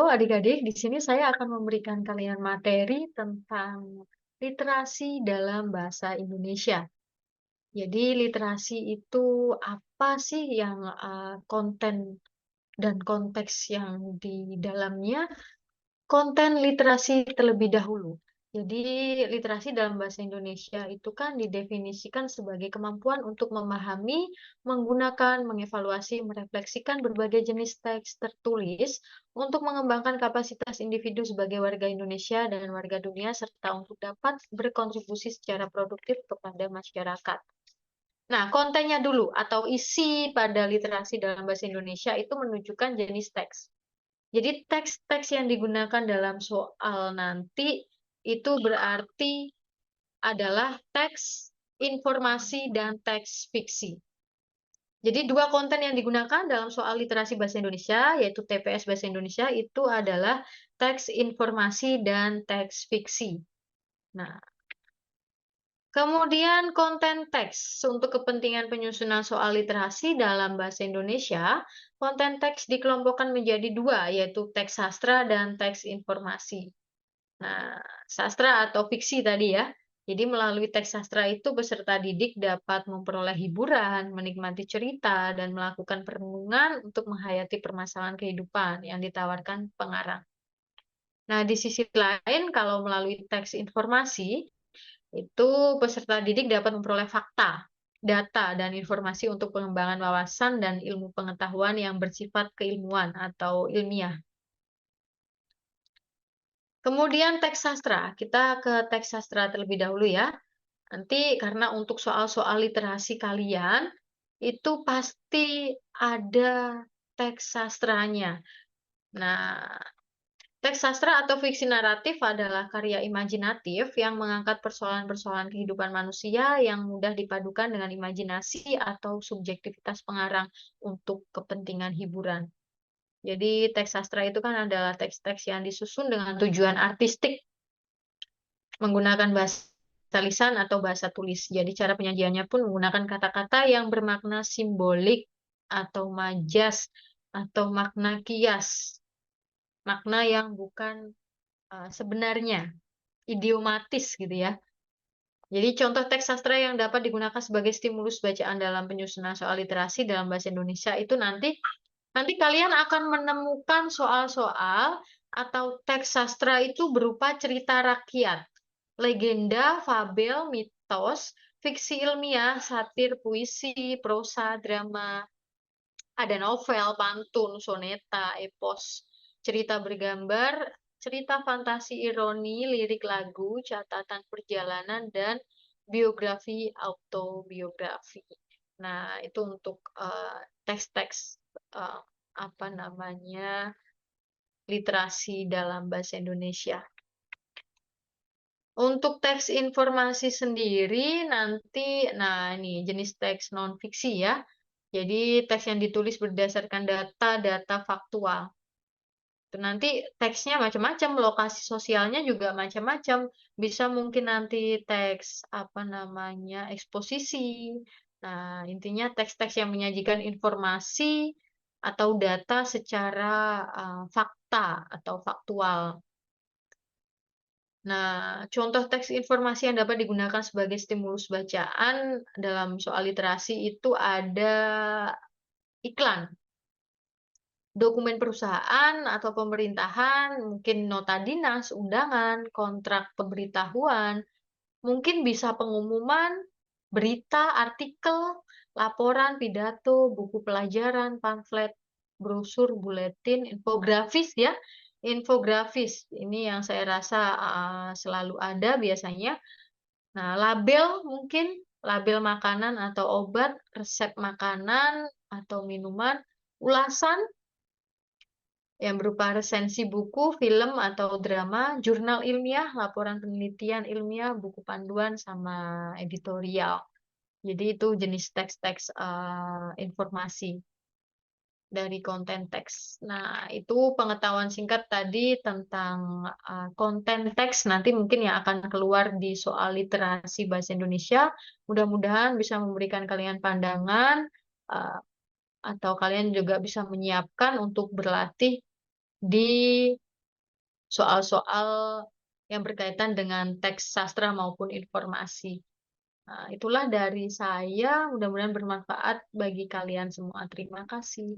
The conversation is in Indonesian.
Halo adik-adik, di sini saya akan memberikan kalian materi tentang literasi dalam bahasa Indonesia. Jadi literasi itu apa sih yang konten dan konteks yang di dalamnya? Konten literasi terlebih dahulu. Jadi, literasi dalam bahasa Indonesia itu kan didefinisikan sebagai kemampuan untuk memahami, menggunakan, mengevaluasi, merefleksikan berbagai jenis teks tertulis untuk mengembangkan kapasitas individu sebagai warga Indonesia dan warga dunia, serta untuk dapat berkontribusi secara produktif kepada masyarakat. Nah, kontennya dulu atau isi pada literasi dalam bahasa Indonesia itu menunjukkan jenis teks. Jadi teks-teks yang digunakan dalam soal nanti itu berarti adalah teks informasi dan teks fiksi. Jadi dua konten yang digunakan dalam soal literasi bahasa Indonesia, yaitu TPS Bahasa Indonesia, itu adalah teks informasi dan teks fiksi. Nah, kemudian konten teks untuk kepentingan penyusunan soal literasi dalam bahasa Indonesia, konten teks dikelompokkan menjadi dua, yaitu teks sastra dan teks informasi. Nah, sastra atau fiksi tadi ya. Jadi melalui teks sastra itu peserta didik dapat memperoleh hiburan, menikmati cerita, dan melakukan perenungan untuk menghayati permasalahan kehidupan yang ditawarkan pengarang. Nah, di sisi lain, kalau melalui teks informasi, itu peserta didik dapat memperoleh fakta, data, dan informasi untuk pengembangan wawasan dan ilmu pengetahuan yang bersifat keilmuan atau ilmiah. Kemudian teks sastra, kita ke teks sastra terlebih dahulu ya. Nanti karena untuk soal-soal literasi kalian, itu pasti ada teks sastranya. Nah, teks sastra atau fiksi naratif adalah karya imajinatif yang mengangkat persoalan-persoalan kehidupan manusia yang mudah dipadukan dengan imajinasi atau subjektivitas pengarang untuk kepentingan hiburan. Jadi teks sastra itu kan adalah teks-teks yang disusun dengan tujuan artistik menggunakan bahasa lisan atau bahasa tulis. Jadi cara penyajiannya pun menggunakan kata-kata yang bermakna simbolik atau majas atau makna kias. Makna yang bukan sebenarnya, idiomatis gitu ya. Jadi contoh teks sastra yang dapat digunakan sebagai stimulus bacaan dalam penyusunan soal literasi dalam bahasa Indonesia itu nanti kalian akan menemukan soal-soal atau teks sastra itu berupa cerita rakyat, legenda, fabel, mitos, fiksi ilmiah, satir, puisi, prosa, drama, ada novel, pantun, soneta, epos, cerita bergambar, cerita fantasi ironi, lirik lagu, catatan perjalanan, dan biografi autobiografi. Nah, itu untuk teks-teks apa namanya literasi dalam bahasa Indonesia. Untuk teks informasi sendiri nanti, nah ini jenis teks non-fiksi ya. Jadi teks yang ditulis berdasarkan data-data faktual. Nanti teksnya macam-macam, lokasi sosialnya juga macam-macam. Bisa mungkin nanti teks apa namanya eksposisi. Nah, intinya teks-teks yang menyajikan informasi atau data secara fakta atau faktual. Nah, contoh teks informasi yang dapat digunakan sebagai stimulus bacaan dalam soal literasi itu ada iklan, dokumen perusahaan atau pemerintahan, mungkin nota dinas, undangan, kontrak pemberitahuan, mungkin bisa pengumuman, berita, artikel, laporan, pidato, buku pelajaran, pamflet, brosur, buletin, infografis ya. Infografis, ini yang saya rasa selalu ada biasanya. Nah, label mungkin, label makanan atau obat, resep makanan atau minuman, ulasan yang berupa resensi buku, film, atau drama, jurnal ilmiah, laporan penelitian ilmiah, buku panduan, sama editorial. Jadi itu jenis teks-teks informasi dari konten teks. Nah, itu pengetahuan singkat tadi tentang konten teks. Nanti mungkin yang akan keluar di soal literasi bahasa Indonesia. Mudah-mudahan bisa memberikan kalian pandangan, atau kalian juga bisa menyiapkan untuk berlatih di soal-soal yang berkaitan dengan teks sastra maupun informasi. Itulah dari saya, mudah-mudahan bermanfaat bagi kalian semua. Terima kasih.